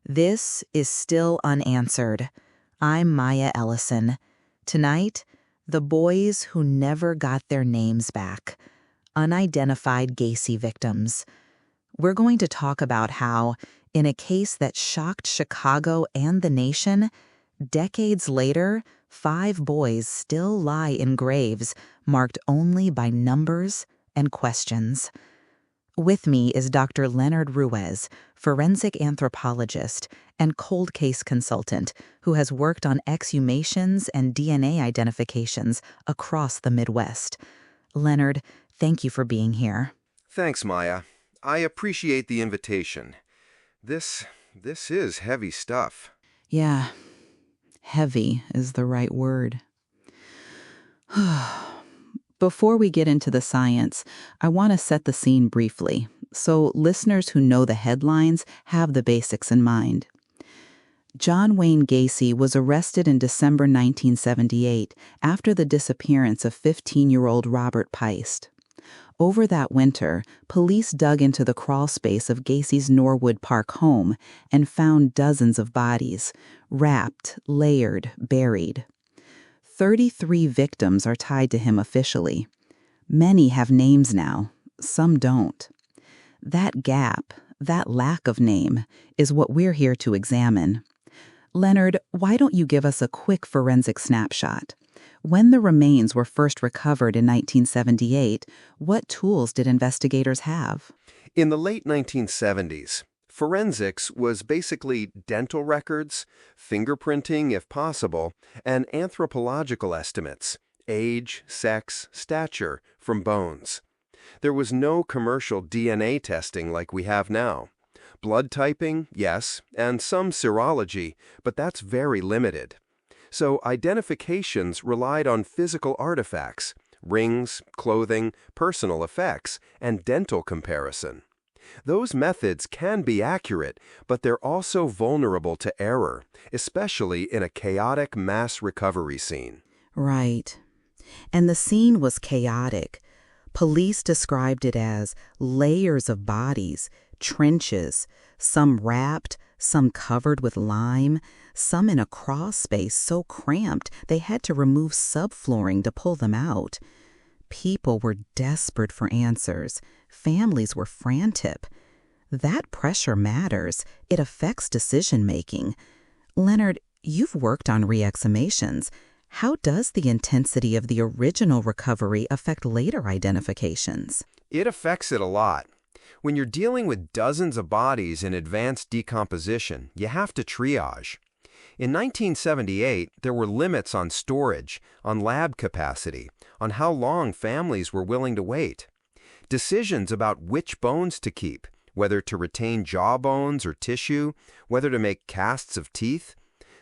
This is Still Unanswered. I'm Maya Ellison. Tonight, the boys who never got their names back. Unidentified Gacy victims. We're going to talk about how, in a case that shocked Chicago and the nation, decades later, 5 boys still lie in graves marked only by numbers and questions. With me is Dr. Leonard Ruiz, forensic anthropologist and cold case consultant who has worked on exhumations and DNA identifications across the Midwest. Leonard, thank you for being here. Thanks, Maya. I appreciate the invitation. This is heavy stuff. Yeah, heavy is the right word. Before we get into the science, I want to set the scene briefly, so listeners who know the headlines have the basics in mind. John Wayne Gacy was arrested in December 1978 after the disappearance of 15-year-old Robert Peist. Over that winter, police dug into the crawl space of Gacy's Norwood Park home and found dozens of bodies, wrapped, layered, buried. 33 victims are tied to him officially. Many have names now, some don't. That gap, that lack of name, is what we're here to examine. Leonard, why don't you give us a quick forensic snapshot? When the remains were first recovered in 1978, what tools did investigators have? In the late 1970s, forensics was basically dental records, fingerprinting if possible, and anthropological estimates, age, sex, stature, from bones. There was no commercial DNA testing like we have now. Blood typing, yes, and some serology, but that's very limited. So identifications relied on physical artifacts, rings, clothing, personal effects, and dental comparison. Those methods can be accurate, but they're also vulnerable to error, especially in a chaotic mass recovery scene. Right. And the scene was chaotic. Police described it as layers of bodies, trenches, some wrapped, some covered with lime, some in a crawl space so cramped they had to remove subflooring to pull them out. People were desperate for answers. Families were frantic. That pressure matters. It affects decision-making. Leonard, you've worked on re-exhumations. How does the intensity of the original recovery affect later identifications? It affects it a lot. When you're dealing with dozens of bodies in advanced decomposition, you have to triage. In 1978, there were limits on storage, on lab capacity, on how long families were willing to wait. Decisions about which bones to keep, whether to retain jaw bones or tissue, whether to make casts of teeth,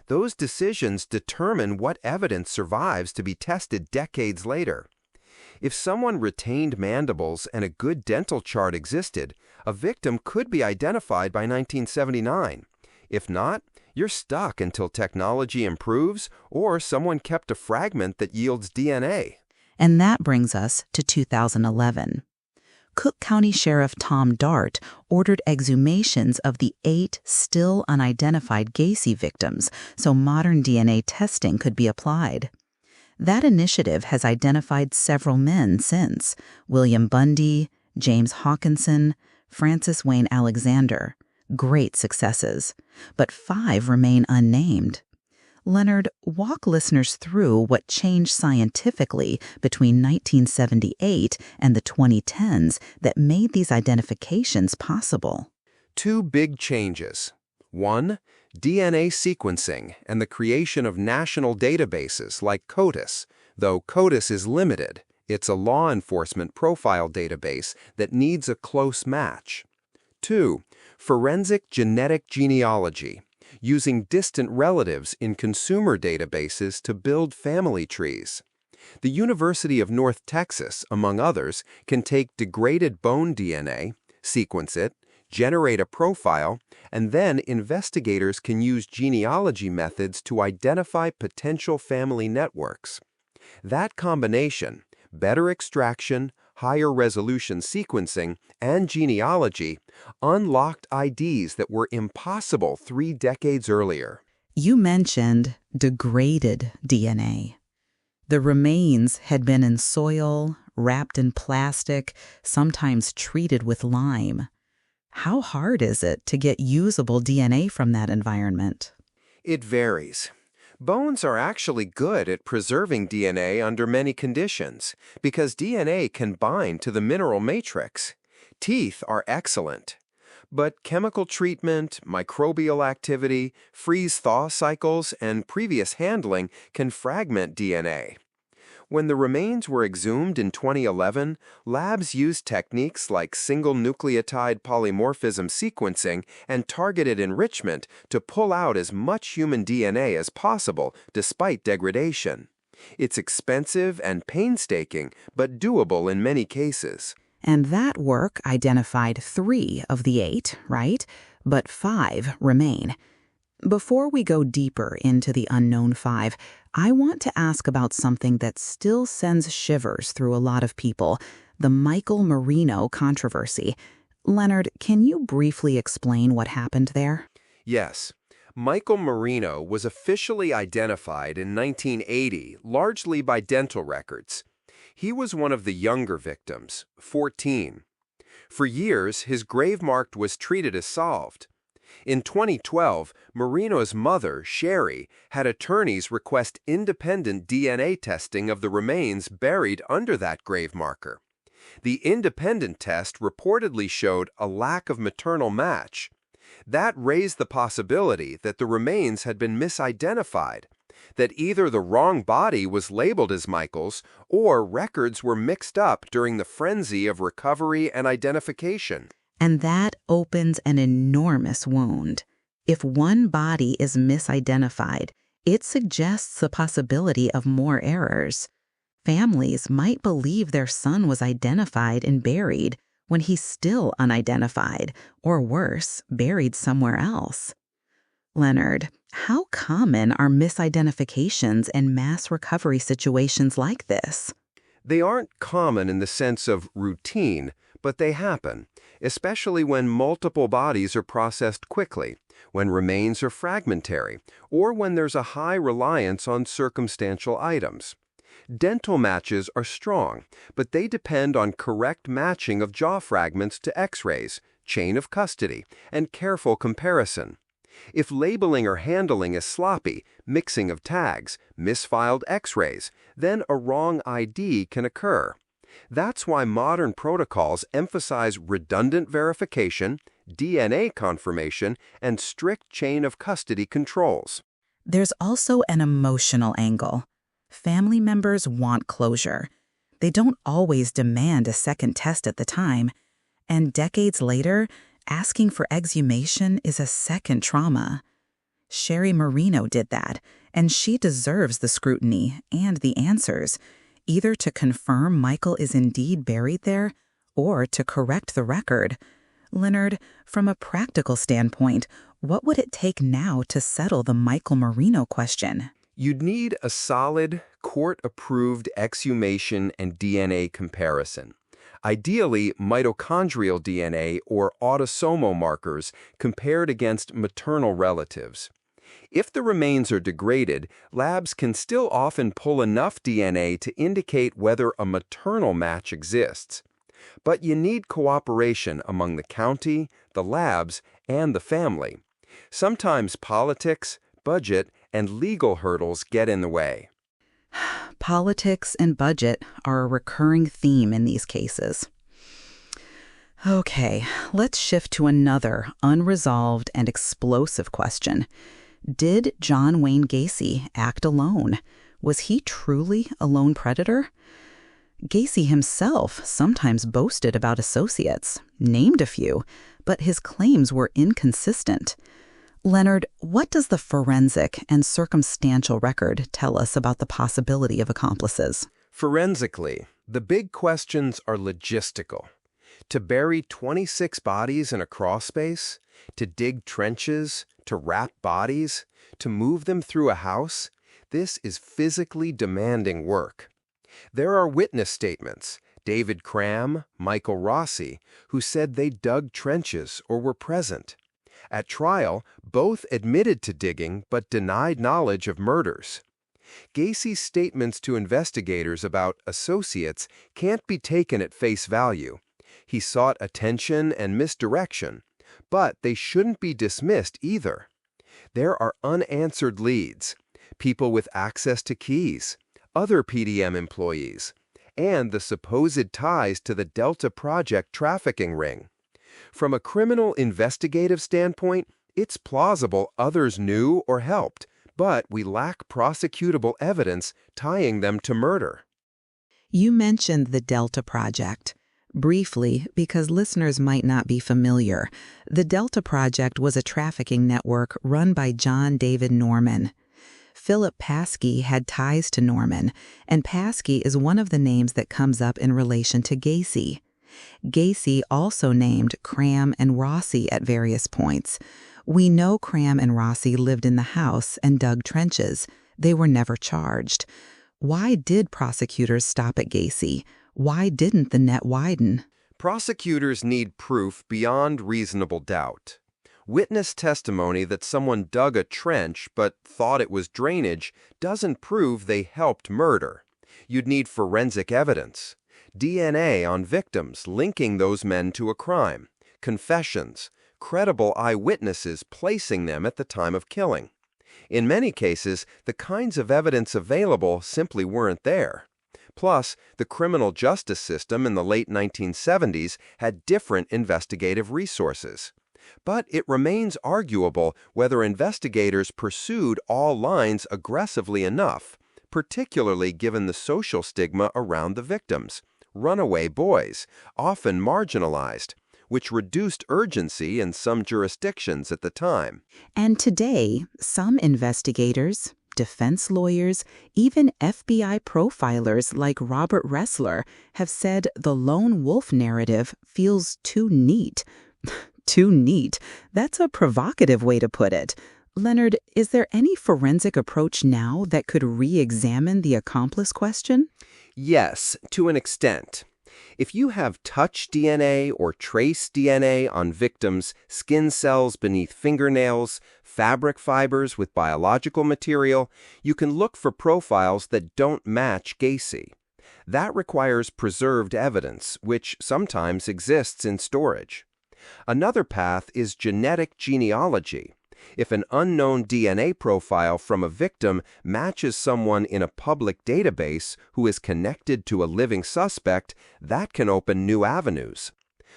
those decisions determine what evidence survives to be tested decades later. If someone retained mandibles and a good dental chart existed, a victim could be identified by 1979. If not, you're stuck until technology improves or someone kept a fragment that yields DNA. And that brings us to 2011. Cook County Sheriff Tom Dart ordered exhumations of the 8 still unidentified Gacy victims so modern DNA testing could be applied. That initiative has identified several men since: William Bundy, James Hawkinson, Francis Wayne Alexander. Great successes. But 5 remain unnamed. Leonard, walk listeners through what changed scientifically between 1978 and the 2010s that made these identifications possible. 2 big changes. 1, DNA sequencing and the creation of national databases like CODIS, though CODIS is limited. It's a law enforcement profile database that needs a close match. 2, forensic genetic genealogy, using distant relatives in consumer databases to build family trees. The University of North Texas, among others, can take degraded bone DNA, sequence it, generate a profile, and then investigators can use genealogy methods to identify potential family networks. That combination, better extraction, higher resolution sequencing, and genealogy, unlocked IDs that were impossible 3 decades earlier. You mentioned degraded DNA. The remains had been in soil, wrapped in plastic, sometimes treated with lime. How hard is it to get usable DNA from that environment? It varies. Bones are actually good at preserving DNA under many conditions because DNA can bind to the mineral matrix. Teeth are excellent. But chemical treatment, microbial activity, freeze-thaw cycles, and previous handling can fragment DNA. When the remains were exhumed in 2011, labs used techniques like single nucleotide polymorphism sequencing and targeted enrichment to pull out as much human DNA as possible despite degradation. It's expensive and painstaking, but doable in many cases. And that work identified 3 of the 8, right? But 5 remain. Before we go deeper into the unknown 5, I want to ask about something that still sends shivers through a lot of people, the Michael Marino controversy. Leonard, can you briefly explain what happened there? Yes. Michael Marino was officially identified in 1980, largely by dental records. He was one of the younger victims, 14. For years, his grave mark was treated as solved. In 2012, Marino's mother, Sherry, had attorneys request independent DNA testing of the remains buried under that grave marker. The independent test reportedly showed a lack of maternal match. That raised the possibility that the remains had been misidentified, that either the wrong body was labeled as Michael's or records were mixed up during the frenzy of recovery and identification. And that opens an enormous wound. If one body is misidentified, it suggests the possibility of more errors. Families might believe their son was identified and buried when he's still unidentified, or worse, buried somewhere else. Leonard, how common are misidentifications in mass recovery situations like this? They aren't common in the sense of routine, but they happen, especially when multiple bodies are processed quickly, when remains are fragmentary, or when there's a high reliance on circumstantial items. Dental matches are strong, but they depend on correct matching of jaw fragments to X-rays, chain of custody, and careful comparison. If labeling or handling is sloppy, mixing of tags, misfiled X-rays, then a wrong ID can occur. That's why modern protocols emphasize redundant verification, DNA confirmation, and strict chain of custody controls. There's also an emotional angle. Family members want closure. They don't always demand a second test at the time, and decades later, asking for exhumation is a second trauma. Sherry Marino did that, and she deserves the scrutiny and the answers, either to confirm Michael is indeed buried there or to correct the record. Leonard, from a practical standpoint, what would it take now to settle the Michael Marino question? You'd need a solid, court-approved exhumation and DNA comparison. Ideally, mitochondrial DNA or autosomal markers compared against maternal relatives. If the remains are degraded, labs can still often pull enough DNA to indicate whether a maternal match exists. But you need cooperation among the county, the labs, and the family. Sometimes politics, budget, and legal hurdles get in the way. Politics and budget are a recurring theme in these cases. Okay, let's shift to another unresolved and explosive question. Did John Wayne Gacy act alone? Was he truly a lone predator? Gacy himself sometimes boasted about associates, named a few, but his claims were inconsistent. Leonard, what does the forensic and circumstantial record tell us about the possibility of accomplices? Forensically, the big questions are logistical. To bury 26 bodies in a crawlspace, to dig trenches, to wrap bodies, to move them through a house, this is physically demanding work. There are witness statements, David Cram, Michael Rossi, who said they dug trenches or were present. At trial, both admitted to digging but denied knowledge of murders. Gacy's statements to investigators about associates can't be taken at face value. He sought attention and misdirection, but they shouldn't be dismissed either. There are unanswered leads, people with access to keys, other PDM employees, and the supposed ties to the Delta Project trafficking ring. From a criminal investigative standpoint, it's plausible others knew or helped, but we lack prosecutable evidence tying them to murder. You mentioned the Delta Project. Briefly, because listeners might not be familiar, the Delta Project was a trafficking network run by John David Norman. Philip Paskey had ties to Norman, and Paskey is one of the names that comes up in relation to Gacy. Gacy also named Cram and Rossi at various points. We know Cram and Rossi lived in the house and dug trenches. They were never charged. Why did prosecutors stop at Gacy? Why didn't the net widen? Prosecutors need proof beyond reasonable doubt. Witness testimony that someone dug a trench but thought it was drainage doesn't prove they helped murder. You'd need forensic evidence. DNA on victims linking those men to a crime, confessions, credible eyewitnesses placing them at the time of killing. In many cases, the kinds of evidence available simply weren't there. Plus, the criminal justice system in the late 1970s had different investigative resources. But it remains arguable whether investigators pursued all lines aggressively enough, particularly given the social stigma around the victims, runaway boys, often marginalized, which reduced urgency in some jurisdictions at the time. And today, some investigators, defense lawyers, even FBI profilers like Robert Ressler have said the lone wolf narrative feels too neat. Too neat. That's a provocative way to put it. Leonard, is there any forensic approach now that could re-examine the accomplice question? Yes, to an extent. If you have touch DNA or trace DNA on victims' skin cells beneath fingernails, fabric fibers with biological material, you can look for profiles that don't match Gacy. That requires preserved evidence, which sometimes exists in storage. Another path is genetic genealogy. If an unknown DNA profile from a victim matches someone in a public database who is connected to a living suspect, that can open new avenues.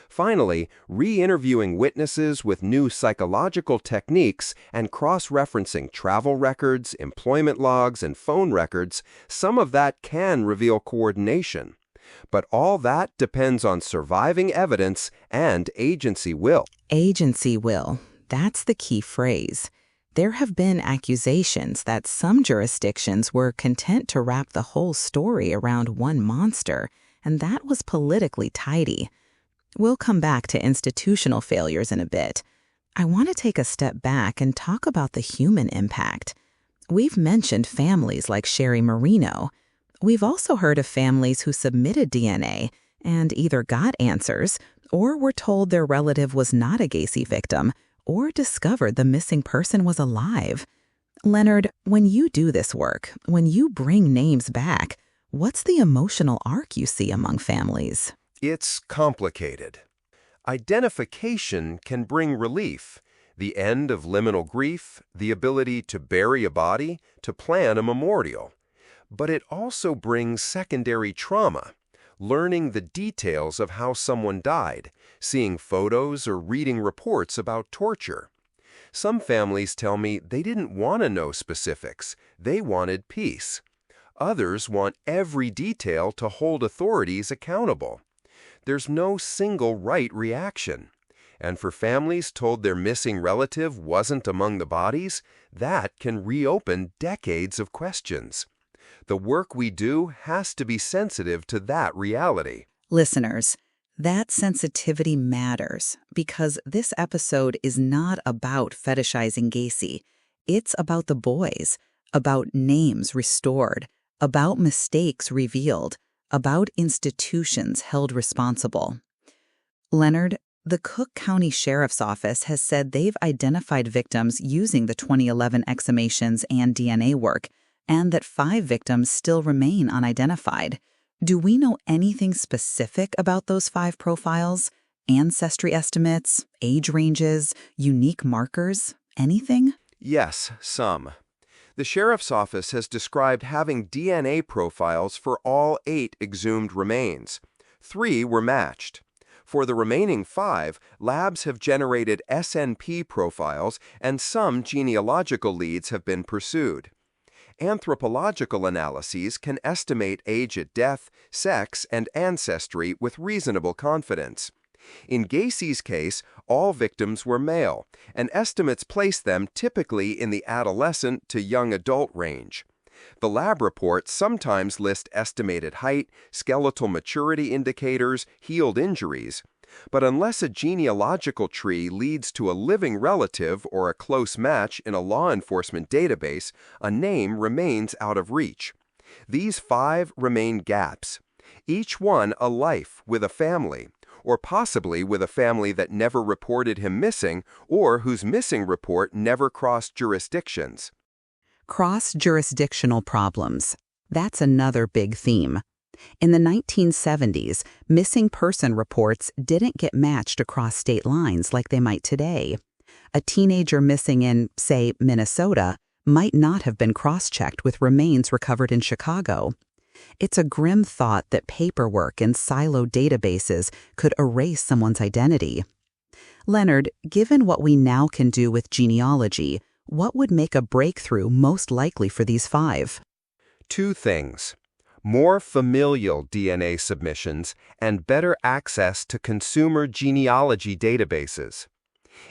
Finally, re-interviewing witnesses with new psychological techniques and cross-referencing travel records, employment logs, and phone records, some of that can reveal coordination. But all that depends on surviving evidence and agency will. Agency will. That's the key phrase. There have been accusations that some jurisdictions were content to wrap the whole story around one monster, and that was politically tidy. We'll come back to institutional failures in a bit. I want to take a step back and talk about the human impact. We've mentioned families like Sherry Marino. We've also heard of families who submitted DNA and either got answers or were told their relative was not a Gacy victim, or discovered the missing person was alive. Leonard, when you do this work, when you bring names back, what's the emotional arc you see among families? It's complicated. Identification can bring relief, the end of liminal grief, the ability to bury a body, to plan a memorial. But it also brings secondary trauma. Learning the details of how someone died, seeing photos or reading reports about torture. Some families tell me they didn't want to know specifics, they wanted peace. Others want every detail to hold authorities accountable. There's no single right reaction. And for families told their missing relative wasn't among the bodies, that can reopen decades of questions. The work we do has to be sensitive to that reality. Listeners, that sensitivity matters because this episode is not about fetishizing Gacy. It's about the boys, about names restored, about mistakes revealed, about institutions held responsible. Leonard, the Cook County Sheriff's Office has said they've identified victims using the 2011 exhumations and DNA work, and that 5 victims still remain unidentified. Do we know anything specific about those 5 profiles? Ancestry estimates, age ranges, unique markers, anything? Yes, some. The Sheriff's Office has described having DNA profiles for all 8 exhumed remains. 3 were matched. For the remaining 5, labs have generated SNP profiles and some genealogical leads have been pursued. Anthropological analyses can estimate age at death, sex, and ancestry with reasonable confidence. In Gacy's case, all victims were male, and estimates place them typically in the adolescent to young adult range. The lab reports sometimes list estimated height, skeletal maturity indicators, healed injuries. But unless a genealogical tree leads to a living relative or a close match in a law enforcement database, a name remains out of reach. These 5 remain gaps, each one a life with a family, or possibly with a family that never reported him missing or whose missing report never crossed jurisdictions. Cross-jurisdictional problems. That's another big theme. In the 1970s, missing person reports didn't get matched across state lines like they might today. A teenager missing in, say, Minnesota might not have been cross-checked with remains recovered in Chicago. It's a grim thought that paperwork and siloed databases could erase someone's identity. Leonard, given what we now can do with genealogy, what would make a breakthrough most likely for these 5? 2 things: more familial DNA submissions and better access to consumer genealogy databases.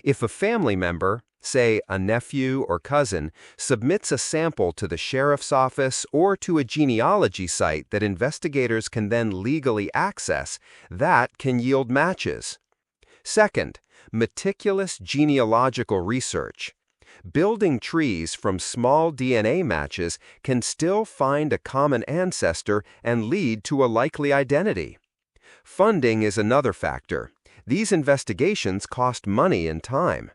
If a family member, say a nephew or cousin, submits a sample to the sheriff's office or to a genealogy site that investigators can then legally access, that can yield matches. Second, meticulous genealogical research. Building trees from small DNA matches can still find a common ancestor and lead to a likely identity. Funding is another factor. These investigations cost money and time.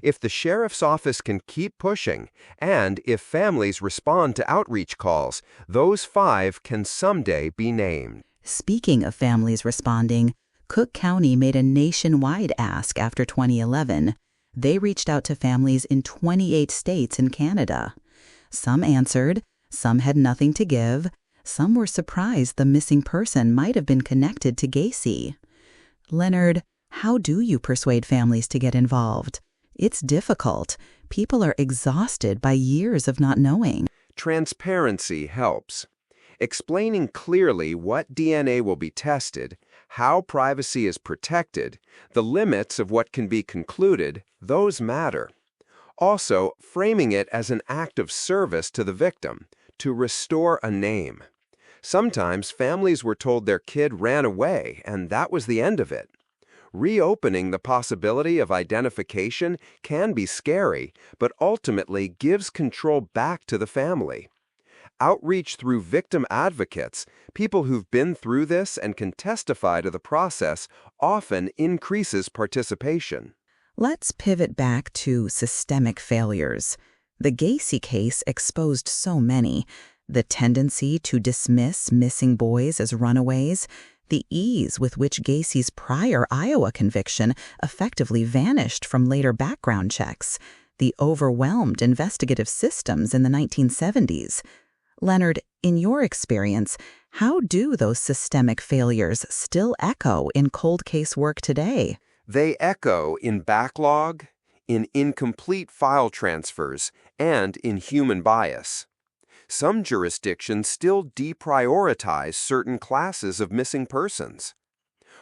If the sheriff's office can keep pushing, and if families respond to outreach calls, those 5 can someday be named. Speaking of families responding, Cook County made a nationwide ask after 2011. They reached out to families in 28 states and Canada. Some answered, some had nothing to give, some were surprised the missing person might have been connected to Gacy. Leonard, how do you persuade families to get involved? It's difficult. People are exhausted by years of not knowing. Transparency helps. Explaining clearly what DNA will be tested, how privacy is protected, the limits of what can be concluded, those matter. Also, framing it as an act of service to the victim, to restore a name. Sometimes families were told their kid ran away, and that was the end of it. Reopening the possibility of identification can be scary, but ultimately gives control back to the family. Outreach through victim advocates, people who've been through this and can testify to the process, often increases participation. Let's pivot back to systemic failures. The Gacy case exposed so many. The tendency to dismiss missing boys as runaways, the ease with which Gacy's prior Iowa conviction effectively vanished from later background checks, the overwhelmed investigative systems in the 1970s. Leonard, in your experience, how do those systemic failures still echo in cold case work today? They echo in backlog, in incomplete file transfers, and in human bias. Some jurisdictions still deprioritize certain classes of missing persons.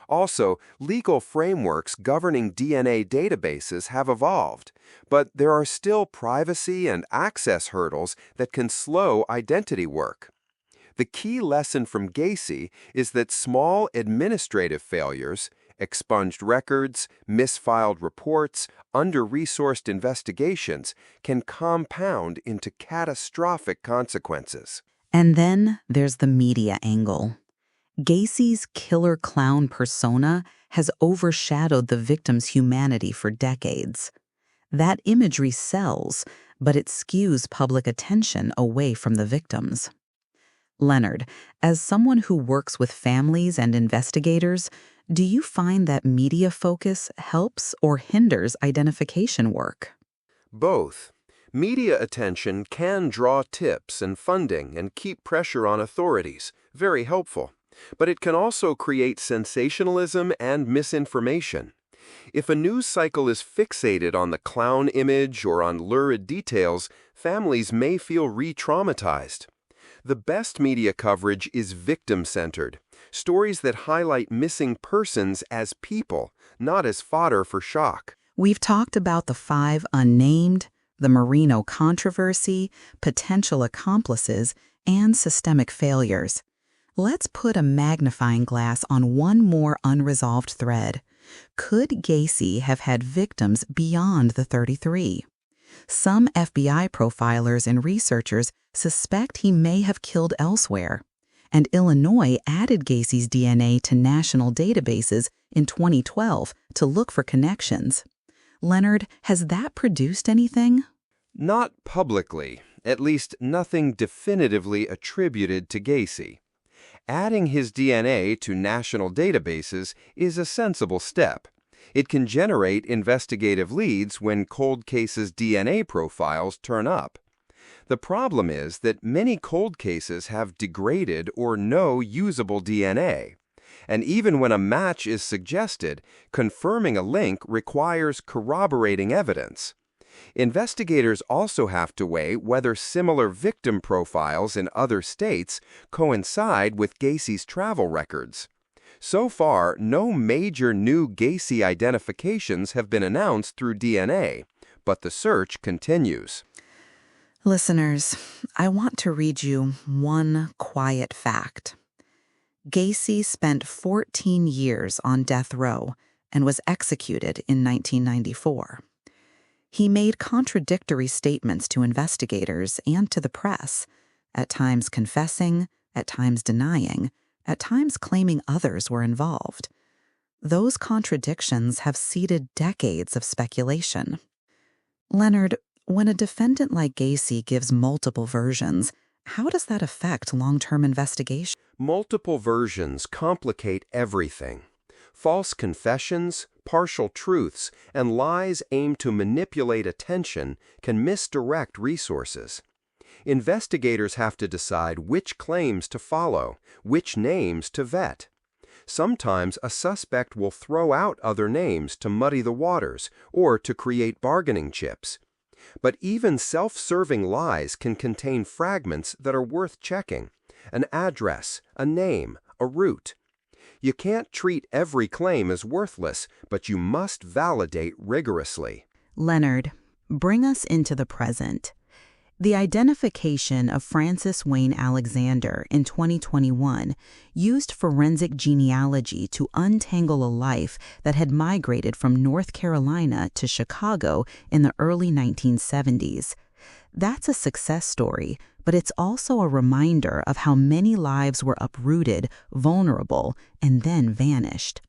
Also, legal frameworks governing DNA databases have evolved, but there are still privacy and access hurdles that can slow identity work. The key lesson from Gacy is that small administrative failures, expunged records, misfiled reports, under-resourced investigations can compound into catastrophic consequences. And then there's the media angle. Gacy's killer clown persona has overshadowed the victim's humanity for decades. That imagery sells, but it skews public attention away from the victims. Leonard, as someone who works with families and investigators, do you find that media focus helps or hinders identification work? Both. Media attention can draw tips and funding and keep pressure on authorities, very helpful. But it can also create sensationalism and misinformation. If a news cycle is fixated on the clown image or on lurid details, families may feel re-traumatized. The best media coverage is victim-centered, stories that highlight missing persons as people, not as fodder for shock. We've talked about the 5 unnamed, the Marino controversy, potential accomplices, and systemic failures. Let's put a magnifying glass on one more unresolved thread. Could Gacy have had victims beyond the 33? Some FBI profilers and researchers suspect he may have killed elsewhere, and Illinois added Gacy's DNA to national databases in 2012 to look for connections. Leonard, has that produced anything? Not publicly, at least nothing definitively attributed to Gacy. Adding his DNA to national databases is a sensible step. It can generate investigative leads when cold cases' DNA profiles turn up. The problem is that many cold cases have degraded or no usable DNA. And even when a match is suggested, confirming a link requires corroborating evidence. Investigators also have to weigh whether similar victim profiles in other states coincide with Gacy's travel records. So far, no major new Gacy identifications have been announced through DNA, but the search continues. Listeners, I want to read you one quiet fact. Gacy spent 14 years on death row and was executed in 1994. He made contradictory statements to investigators and to the press, at times confessing, at times denying, at times claiming others were involved. Those contradictions have seeded decades of speculation. Leonard, when a defendant like Gacy gives multiple versions, how does that affect long-term investigation? Multiple versions complicate everything. False confessions, partial truths, and lies aimed to manipulate attention can misdirect resources. Investigators have to decide which claims to follow, which names to vet. Sometimes a suspect will throw out other names to muddy the waters or to create bargaining chips. But even self-serving lies can contain fragments that are worth checking: an address, a name, a route. You can't treat every claim as worthless, but you must validate rigorously. Leonard, bring us into the present. The identification of Francis Wayne Alexander in 2021 used forensic genealogy to untangle a life that had migrated from North Carolina to Chicago in the early 1970s. That's a success story, but it's also a reminder of how many lives were uprooted, vulnerable, and then vanished.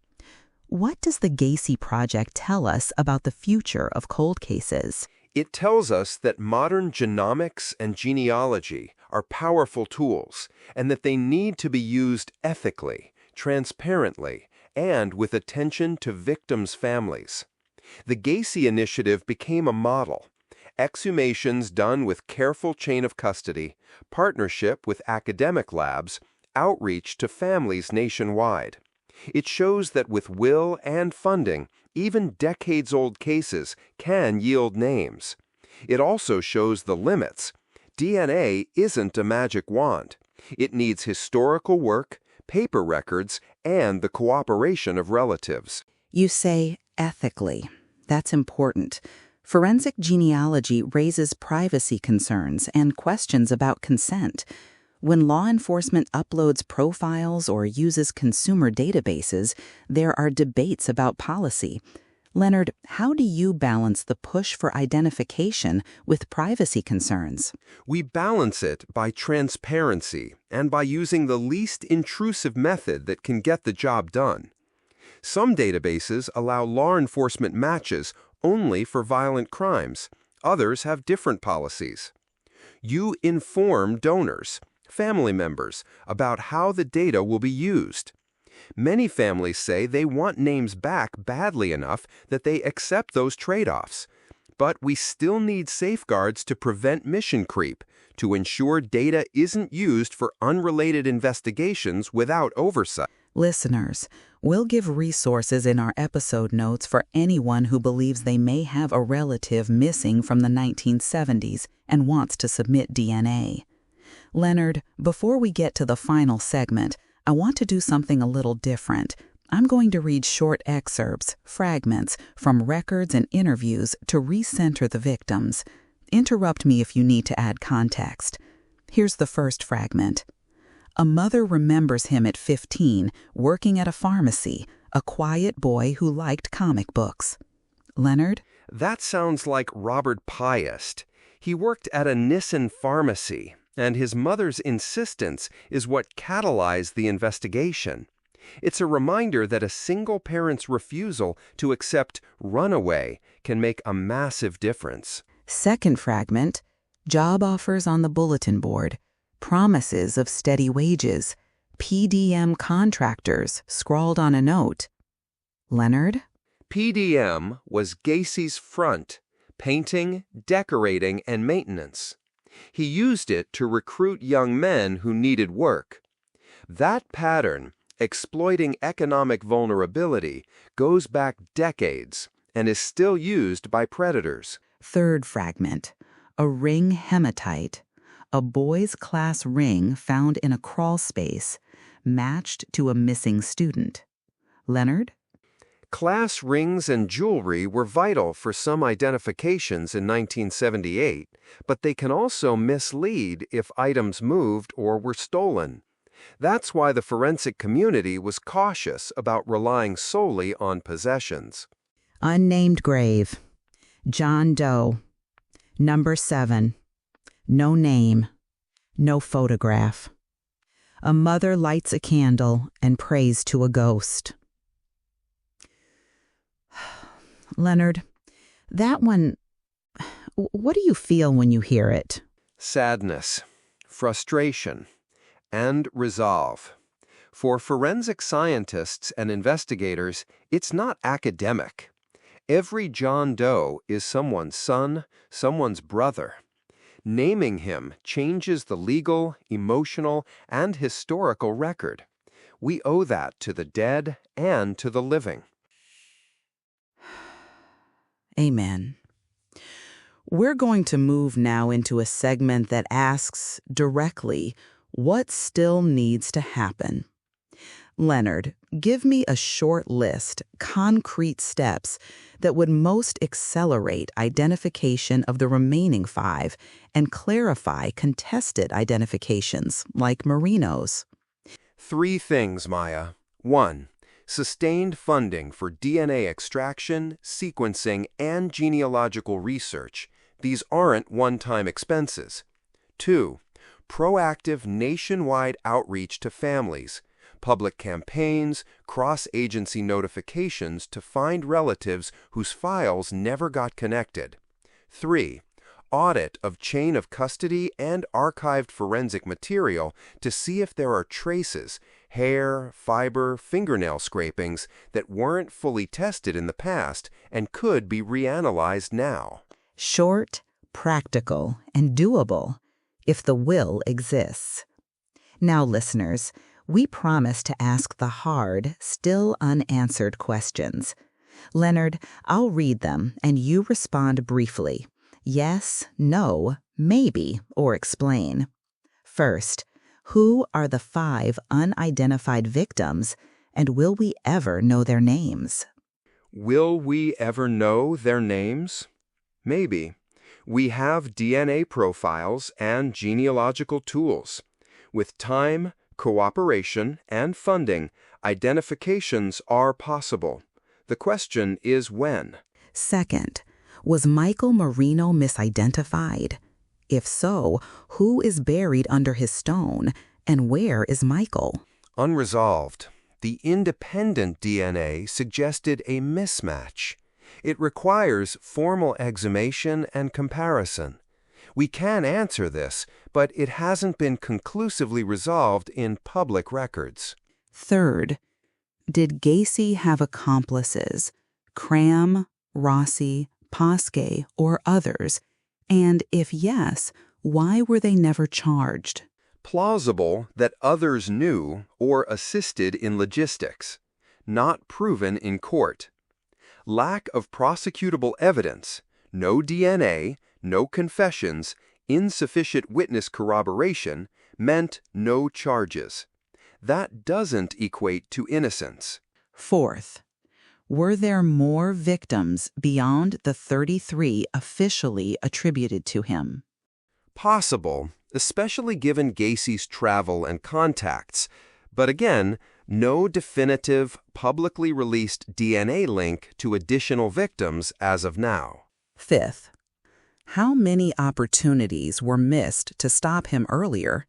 What does the Gacy Project tell us about the future of cold cases? It tells us that modern genomics and genealogy are powerful tools, and that they need to be used ethically, transparently, and with attention to victims' families. The Gacy Initiative became a model. Exhumations done with careful chain of custody, partnership with academic labs, outreach to families nationwide. It shows that with will and funding, even decades-old cases can yield names. It also shows the limits. DNA isn't a magic wand. It needs historical work, paper records, and the cooperation of relatives. You say ethically. That's important. Forensic genealogy raises privacy concerns and questions about consent. When law enforcement uploads profiles or uses consumer databases, there are debates about policy. Leonard, how do you balance the push for identification with privacy concerns? We balance it by transparency and by using the least intrusive method that can get the job done. Some databases allow law enforcement matches only for violent crimes. Others have different policies. You inform donors, family members, about how the data will be used. Many families say they want names back badly enough that they accept those trade-offs. But we still need safeguards to prevent mission creep, to ensure data isn't used for unrelated investigations without oversight. Listeners, we'll give resources in our episode notes for anyone who believes they may have a relative missing from the 1970s and wants to submit DNA. Leonard, before we get to the final segment, I want to do something a little different. I'm going to read short excerpts, fragments, from records and interviews to recenter the victims. Interrupt me if you need to add context. Here's the first fragment. A mother remembers him at 15, working at a pharmacy, a quiet boy who liked comic books. Leonard? That sounds like Robert Piest. He worked at a Nissen pharmacy, and his mother's insistence is what catalyzed the investigation. It's a reminder that a single parent's refusal to accept runaway can make a massive difference. Second fragment. Job offers on the bulletin board. Promises of steady wages. PDM contractors scrawled on a note. Leonard? PDM was Gacy's front, painting, decorating, and maintenance. He used it to recruit young men who needed work. That pattern, exploiting economic vulnerability, goes back decades and is still used by predators. Third fragment. A ring hematite. A boys' class ring found in a crawl space, matched to a missing student. Leonard? Class rings and jewelry were vital for some identifications in 1978, but they can also mislead if items moved or were stolen. That's why the forensic community was cautious about relying solely on possessions. Unnamed grave. John Doe. Number 7. No name. No photograph. A mother lights a candle and prays to a ghost. Leonard, that one, what do you feel when you hear it? Sadness, frustration, and resolve. For forensic scientists and investigators, it's not academic. Every John Doe is someone's son, someone's brother. Naming him changes the legal, emotional, and historical record. We owe that to the dead and to the living. Amen. We're going to move now into a segment that asks directly, what still needs to happen? Leonard, give me a short list, concrete steps that would most accelerate identification of the remaining 5 and clarify contested identifications, like Marino's. 3 things, Maya. 1. Sustained funding for DNA extraction, sequencing, and genealogical research. These aren't one-time expenses. 2. Proactive nationwide outreach to families. Public campaigns, cross-agency notifications to find relatives whose files never got connected. 3. Audit of chain of custody and archived forensic material to see if there are traces, hair, fiber, fingernail scrapings that weren't fully tested in the past and could be reanalyzed now. Short, practical, and doable, if the will exists. Now, listeners, we promise to ask the hard, still unanswered questions. Leonard, I'll read them, and you respond briefly. Yes, no, maybe, or explain. First, who are the 5 unidentified victims, and will we ever know their names? Will we ever know their names? Maybe. We have DNA profiles and genealogical tools. With time, cooperation, and funding, identifications are possible. The question is when. Second, was Michael Marino misidentified? If so, who is buried under his stone, and where is Michael? Unresolved. The independent DNA suggested a mismatch. It requires formal exhumation and comparison. We can answer this, but it hasn't been conclusively resolved in public records. Third, did Gacy have accomplices, Cram, Rossi, Pasque, or others? And if yes, why were they never charged? Plausible that others knew or assisted in logistics. Not proven in court. Lack of prosecutable evidence, no DNA, no confessions, insufficient witness corroboration meant no charges. That doesn't equate to innocence. Fourth, were there more victims beyond the 33 officially attributed to him? Possible, especially given Gacy's travel and contacts, but again, no definitive, publicly released DNA link to additional victims as of now. Fifth, how many opportunities were missed to stop him earlier?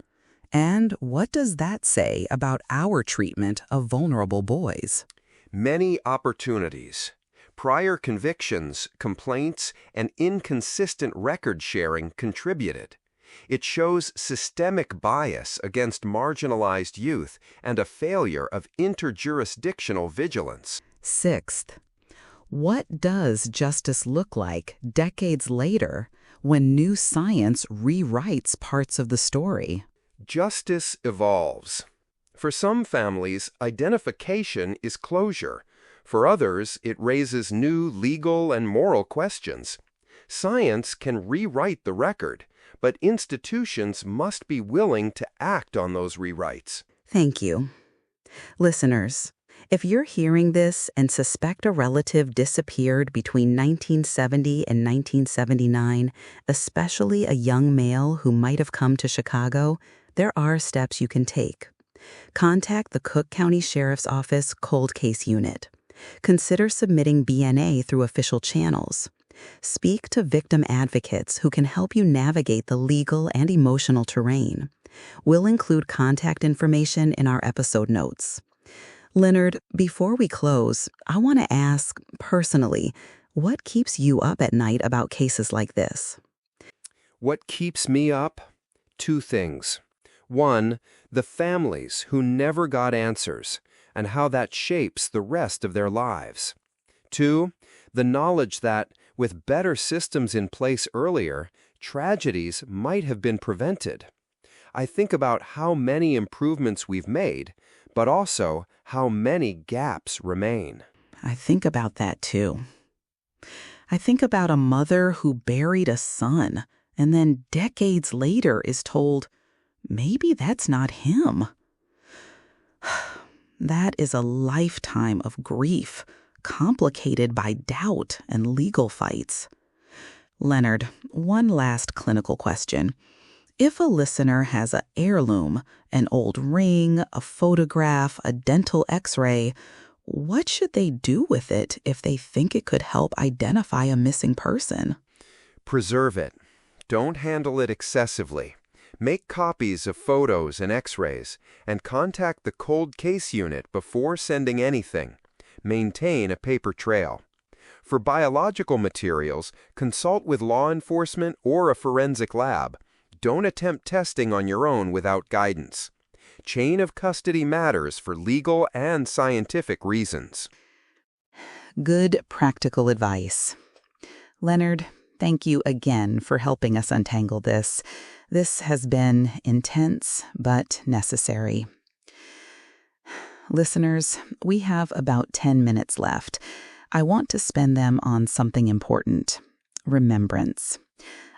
And what does that say about our treatment of vulnerable boys? Many opportunities. Prior convictions, complaints, and inconsistent record sharing contributed. It shows systemic bias against marginalized youth and a failure of interjurisdictional vigilance. Sixth, what does justice look like decades later when new science rewrites parts of the story? Justice evolves. For some families, identification is closure. For others, it raises new legal and moral questions. Science can rewrite the record, but institutions must be willing to act on those rewrites. Thank you. Listeners, if you're hearing this and suspect a relative disappeared between 1970 and 1979, especially a young male who might have come to Chicago, there are steps you can take. Contact the Cook County Sheriff's Office Cold Case Unit. Consider submitting BNA through official channels. Speak to victim advocates who can help you navigate the legal and emotional terrain. We'll include contact information in our episode notes. Leonard, before we close, I want to ask, personally, what keeps you up at night about cases like this? What keeps me up? Two things. One, the families who never got answers, and how that shapes the rest of their lives. Two, the knowledge that, with better systems in place earlier, tragedies might have been prevented. I think about how many improvements we've made, but also how many gaps remain. I think about that too. I think about a mother who buried a son and then decades later is told, maybe that's not him. That is a lifetime of grief, complicated by doubt and legal fights. Leonard, one last clinical question. If a listener has an heirloom, an old ring, a photograph, a dental x-ray, what should they do with it if they think it could help identify a missing person? Preserve it. Don't handle it excessively. Make copies of photos and x-rays, and contact the cold case unit before sending anything. Maintain a paper trail. For biological materials, consult with law enforcement or a forensic lab. Don't attempt testing on your own without guidance. Chain of custody matters for legal and scientific reasons. Good practical advice. Leonard, thank you again for helping us untangle this. This has been intense but necessary. Listeners, we have about 10 minutes left. I want to spend them on something important: remembrance.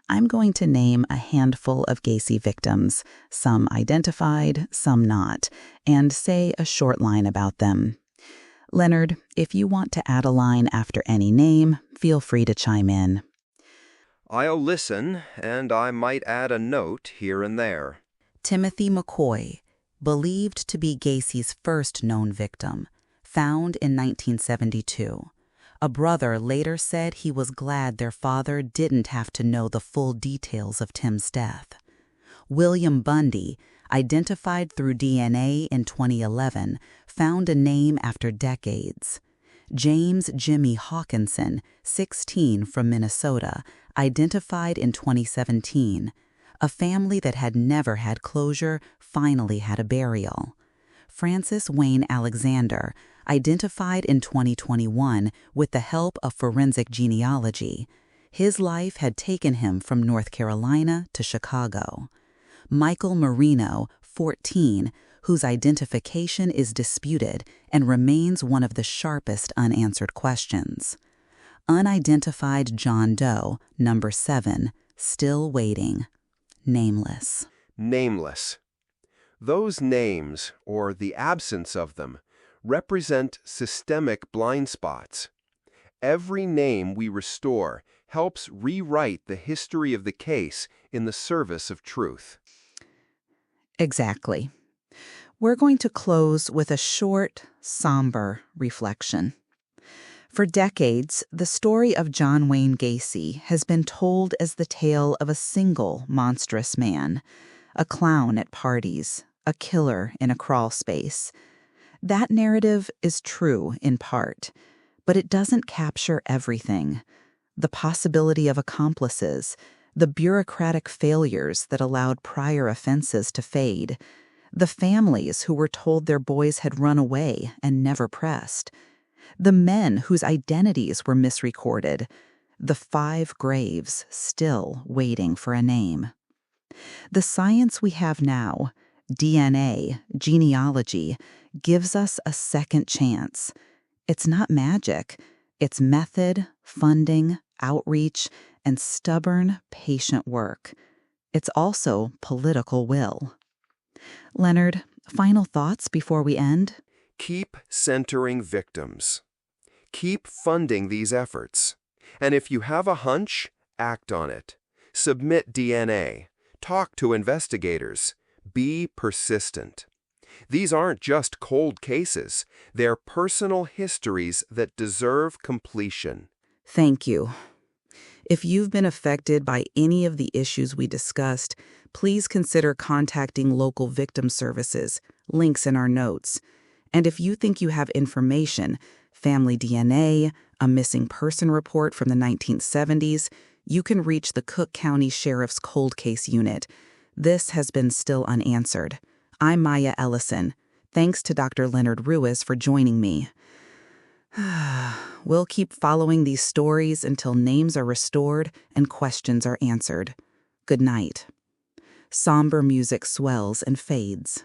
I'm going to name a handful of Gacy victims, some identified, some not, and say a short line about them. Leonard, if you want to add a line after any name, feel free to chime in. I'll listen, and I might add a note here and there. Timothy McCoy, believed to be Gacy's first known victim, found in 1972. A brother later said he was glad their father didn't have to know the full details of Tim's death. William Bundy, identified through DNA in 2011, found a name after decades. James Jimmy Hawkinson, 16, from Minnesota, identified in 2017. A family that had never had closure finally had a burial. Francis Wayne Alexander, identified in 2021 with the help of forensic genealogy. His life had taken him from North Carolina to Chicago. Michael Marino, 14, whose identification is disputed and remains one of the sharpest unanswered questions. Unidentified John Doe, number 7, still waiting. Nameless. Nameless. Those names, or the absence of them, represent systemic blind spots. Every name we restore helps rewrite the history of the case in the service of truth. Exactly. We're going to close with a short, somber reflection. For decades, the story of John Wayne Gacy has been told as the tale of a single monstrous man, a clown at parties, a killer in a crawl space. That narrative is true in part, but it doesn't capture everything. The possibility of accomplices, the bureaucratic failures that allowed prior offenses to fade, the families who were told their boys had run away and never pressed, the men whose identities were misrecorded, the 5 graves still waiting for a name. The science we have now, DNA, genealogy, gives us a second chance. It's not magic. It's method, funding, outreach, and stubborn, patient work. It's also political will. Leonard, final thoughts before we end? Keep centering victims. Keep funding these efforts. And if you have a hunch, act on it. Submit DNA. Talk to investigators. Be persistent. These aren't just cold cases. They're personal histories that deserve completion. Thank you. If you've been affected by any of the issues we discussed, please consider contacting local victim services, links in our notes. And if you think you have information, family DNA, a missing person report from the 1970s, you can reach the Cook County Sheriff's Cold Case Unit. This has been still unanswered. I'm Maya Ellison. Thanks to Dr. Leonard Ruiz for joining me. We'll keep following these stories until names are restored and questions are answered. Good night. Somber music swells and fades.